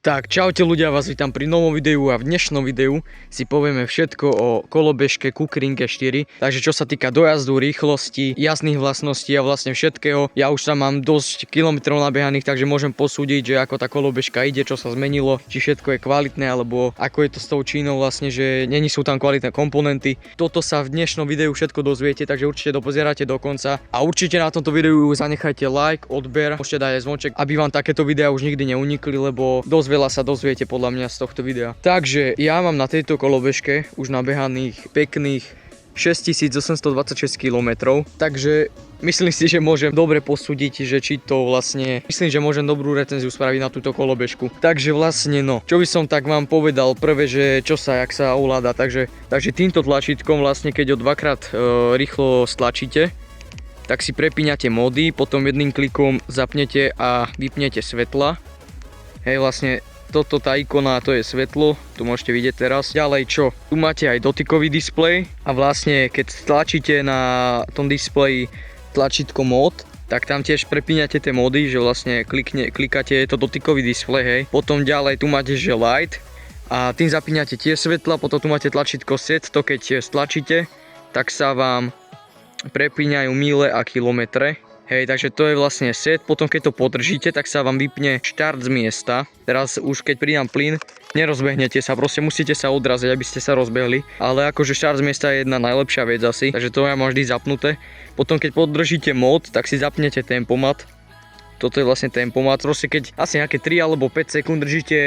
Tak, čaute ľudia, vás vítam pri novom videu a v dnešnom videu si povieme všetko o kolobežke KUKRING E4. Takže čo sa týka dojazdu, rýchlosti, jazdných vlastností a vlastne všetkého. Ja už tam mám dosť kilometrov nabehaných, takže môžem posúdiť, že ako tá kolobežka ide, čo sa zmenilo, či všetko je kvalitné, alebo ako je to s tou Čínou vlastne, že není sú tam kvalitné komponenty. Toto sa v dnešnom videu všetko dozviete, takže určite dopozeráte do konca. A určite na tomto videu zanechajte like, odber, môžete dať aj zvonček, aby vám takéto videá už nikdy neunikli, lebo dosť veľa sa dozviete podľa mňa z tohto videa. Takže ja mám na tejto kolobežke už nabehaných pekných 6826 km, takže myslím si, že môžem dobre posúdiť, že či to vlastne, myslím, že môžem dobrú recenziu spraviť na túto kolobežku. Takže vlastne no, čo by som tak vám povedal prvé, že čo sa, jak sa ovláda, takže týmto tlačítkom vlastne, keď ho dvakrát rýchlo stlačíte, tak si prepíňate módy, potom jedným klikom zapnete a vypnete svetla. Hej, vlastne toto, tá ikona, to je svetlo, tu môžete vidieť teraz. Ďalej čo? Tu máte aj dotykový displej a vlastne keď tlačíte na tom displeji tlačítko mód, tak tam tiež prepíňate tie módy, že vlastne klikáte, je to dotykový displej, hej. Potom ďalej tu máte, že light a tým zapíňate tie svetla, potom tu máte tlačítko set, to keď stlačíte, tak sa vám prepíňajú míle a kilometre. Hej, takže to je vlastne set, potom keď to podržíte, tak sa vám vypne štart z miesta. Teraz už keď pridám plyn, nerozbehnete sa, proste musíte sa odraziť, aby ste sa rozbehli. Ale akože štart z miesta je jedna najlepšia vec asi, takže to ja mám vždy zapnuté. Potom keď podržíte mod, tak si zapnete tempomat. Toto je vlastne tempomat, proste keď asi nejaké 3 alebo 5 sekúnd držíte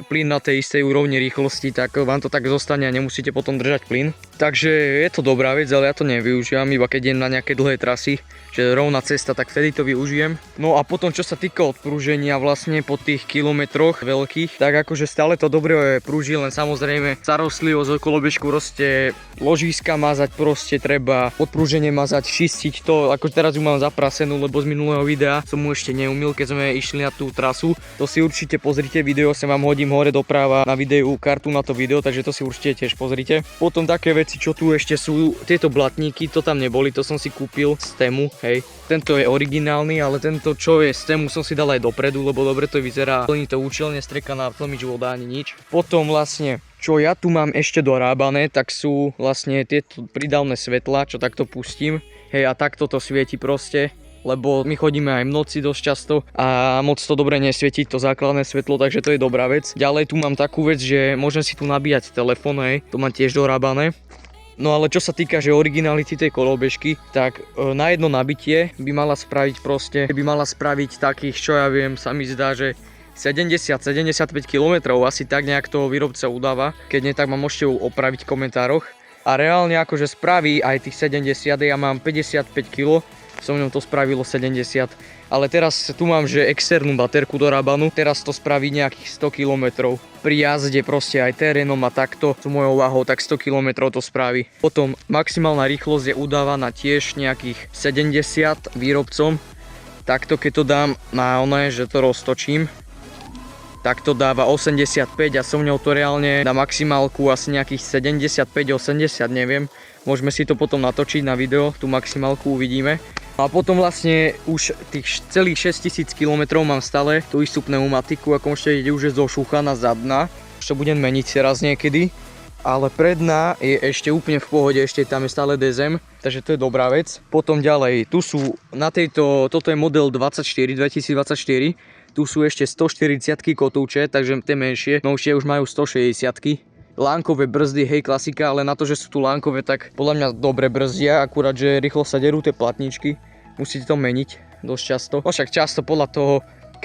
plyn na tej istej úrovni rýchlosti, tak vám to tak zostane a nemusíte potom držať plyn. Takže je to dobrá vec, ale ja to nevyužívam, iba keď idem na nejaké dlhé trasy, že rovná cesta, tak vtedy to využijem. No a potom čo sa týka odprúženia vlastne po tých kilometroch veľkých, tak akože stále to dobre prúži, len samozrejme starostlivosť o kolobežku, proste ložíska mazať, proste treba odprúženie mazať, čistiť to, ako teraz ju mám zaprasenú, lebo z minulého videa som mu ešte neumil, keď sme išli na tú trasu. To si určite pozrite, video sa vám hodím hore doprava na videu kartu na to video, takže to si určite tiež pozrite. Potom také veci, čo tu ešte sú, tieto blatníky, to tam neboli, to som si kúpil z Temu, hej. Tento je originálny, ale tento, čo je z Temu, som si dal aj dopredu, lebo dobre to vyzerá, plní to účelne, strekaná tlmič voda ani nič. Potom vlastne, čo ja tu mám ešte dorábané, tak sú vlastne tieto pridavné svetla, čo takto pustím, hej, a takto to svieti proste. Lebo my chodíme aj v noci dosť často a moc to dobre nesvieti to základné svetlo, takže to je dobrá vec. Ďalej tu mám takú vec, že môžem si tu nabíjať telefón, hej, to mám tiež dorábané. No ale čo sa týka, že originality tej kolobežky, tak na jedno nabitie by mala spraviť proste, takých, čo ja viem, sa mi zdá, že 70-75 km, asi tak nejak toho výrobca udáva. Keď nie, tak ma môžete opraviť v komentároch. A reálne akože spraví aj tých 70, ja mám 55 kg. Som ňom to spravilo 70, ale teraz tu mám, že externú baterku dorábanú, teraz to spraví nejakých 100 km. Pri jazde proste aj terénom a takto, s mojou váhou, tak 100 km to spraví. Potom maximálna rýchlosť je udávaná tiež nejakých 70 výrobcom. Takto keď to dám na oné, že to roztočím, tak to dáva 85 a som ňou to reálne na maximálku asi nejakých 75-80, neviem. Môžeme si to potom natočiť na video, tú maximálku uvidíme. A potom vlastne už tých celých 6000 km mám stále tú istú pneumatiku, ako môžete vidieť, už je zošúchaná zadná. Už to budem meniť teraz niekedy, ale predná je ešte úplne v pohode, ešte tam je stále DZM, takže to je dobrá vec. Potom ďalej, tu sú na tejto, toto je model 2024, tu sú ešte 140 kotúče, takže tie menšie, novšie už majú 160. Lánkové brzdy, hej, klasika, ale na to, že sú tu lánkové, tak podľa mňa dobre brzdia, akurát, že rýchlo sa derú tie platničky. Musíte to meniť dosť často. No však často podľa toho,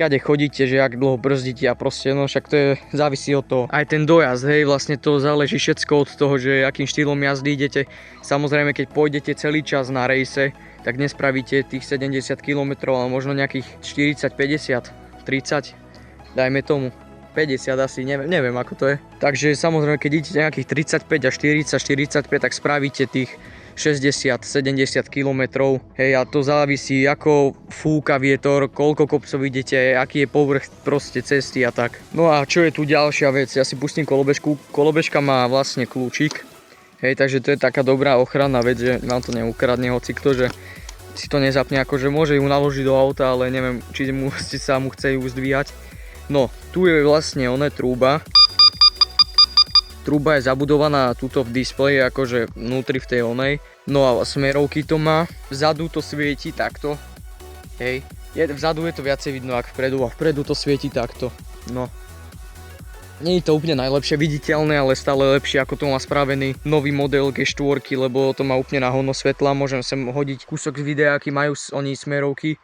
kade chodíte, že jak dlho brzdíte a proste, no však to je, závisí od toho. Aj ten dojazd, hej, vlastne to záleží všetko od toho, že akým štýlom jazdy idete. Samozrejme, keď pôjdete celý čas na rejse, tak nespravíte tých 70 km, ale možno nejakých 40, 50, 30, dajme tomu. 50 asi, neviem ako to je. Takže samozrejme, keď idete nejakých 35 a 40, 45, tak spravíte tých 60-70 km. Hej, a to závisí, ako fúka vietor, koľko kopcov idete, aký je povrch proste cesty a tak. No a čo je tu ďalšia vec, ja si pustím kolobežku. Kolobežka má vlastne kľúčik. Hej, takže to je taká dobrá ochranná vec, že nám to neukradne hocikto, že si to nezapne, akože môže ju naložiť do auta, ale neviem, či sa mu chce ju zdvíhať. No, tu je vlastne trúba. Trúba je zabudovaná tuto v displeji, akože vnútri v tej No a smerovky to má. Vzadu to svieti takto. Hej. Vzadu je to viacej vidno ako vpredu a vpredu to svieti takto. No. Nie je to úplne najlepšie viditeľné, ale stále lepšie ako to má spravený nový model G4, lebo to má úplne na hovno svetla. Môžem sem hodiť kúsok z videa, aký majú oni smerovky.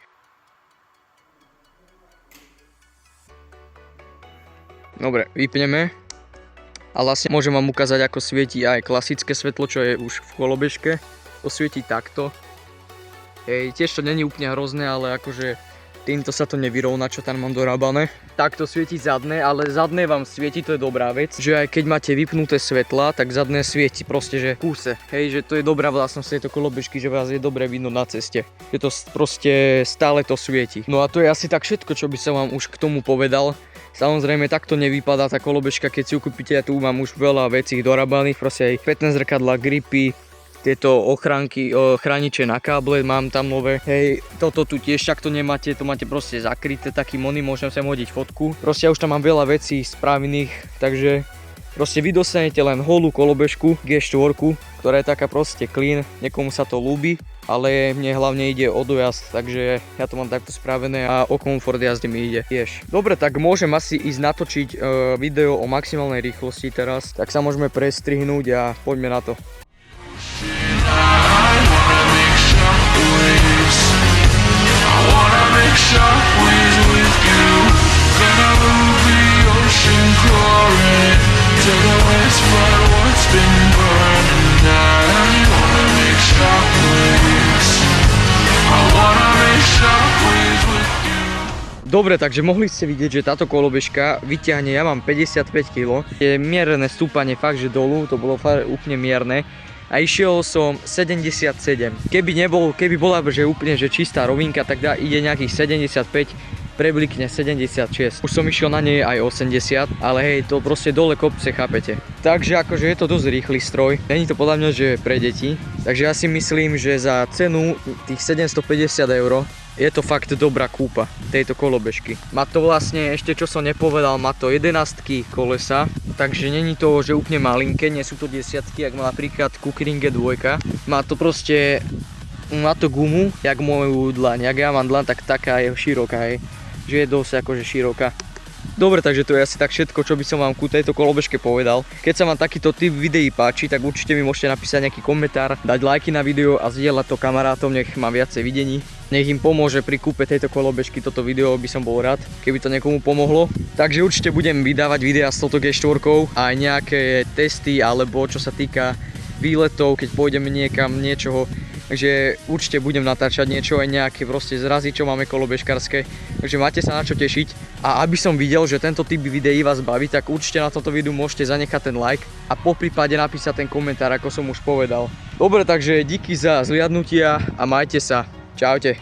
Dobre, vypneme. A vlastne môžem vám ukázať, ako svieti aj klasické svetlo, čo je už v kolobežke. To svieti takto. Hej, tiež to není úplne hrozné, ale akože týmto sa to nevyrovná, čo tam mám dorábané. Takto svieti zadné, ale zadné vám svieti, to je dobrá vec. Že aj keď máte vypnuté svetla, tak zadné svieti proste, že kúse. Hej, že to je dobrá vlastnosť tejto kolobežky, že vás je dobre vidno na ceste. Že to proste stále to svieti. No a to je asi tak všetko, čo by som vám už k tomu povedal. Samozrejme, takto nevypadá tá kolobežka, keď si ju kúpite. Ja tu mám už veľa vecí dorábaných, proste aj spätné zrkadlá, gripy, tieto ochránky, chrániče na káble mám tam nové. Hej, toto tu tiež takto nemáte, to máte proste zakryté, taký moni, môžem sem hodiť fotku. Proste ja už tam mám veľa vecí spravených, takže proste vy dostanete len holú kolobežku G4, ktorá je taká proste clean, niekomu sa to ľúbi, ale mne hlavne ide o dojazd, takže ja to mám takto spravené a o komfort jazdy mi ide tiež. Dobre, tak môžem asi ísť natočiť video o maximálnej rýchlosti teraz, tak sa môžeme prestrihnúť a poďme na to. Dobre, takže mohli ste vidieť, že táto kolobežka vyťahne, ja mám 55 kg, je mierne stúpanie fakt, že dolu, to bolo fakt úplne mierne. A išiel som 77. Keby bola že úplne že čistá rovinka, tak ide nejakých 75, preblikne 76. Už som išiel na nej aj 80, ale hej, to proste dole kopce, chápete. Takže akože je to dosť rýchly stroj. Není to podľa mňa, že pre deti. Takže ja si myslím, že za cenu tých 750 €, je to fakt dobrá kúpa tejto kolobežky. Má to vlastne, ešte čo som nepovedal, má to 11 kolesa, takže není to, že úplne malinké, nie sú to desiatky, jak má napríklad Kuckringe 2. Má to proste, má to gumu, jak moju dlaň, jak ja mám dlaň, tak taká je široká, hej. Že je dosť akože široká. Dobre, takže to je asi tak všetko, čo by som vám ku tejto kolobežke povedal. Keď sa vám takýto typ videí páči, tak určite mi môžete napísať nejaký komentár, dať lajky na video a zdieľať to kamarátom, nech mám viacej videní. Nech im pomôže pri kúpe tejto kolobežky, toto video by som bol rád, keby to niekomu pomohlo. Takže určite budem vydávať videá s touto G4, aj nejaké testy, alebo čo sa týka výletov, keď pôjdeme niekam, niečoho. Takže určite budem natáčať niečo, aj nejaké proste zrazy, čo máme kolobežkarské. Takže máte sa na čo tešiť. A aby som videl, že tento typ videí vás baví, tak určite na tomto videu môžete zanechať ten like a poprípade napísať ten komentár, ako som už povedal. Dobre, takže díky za zliadnutia a majte sa. Čaute.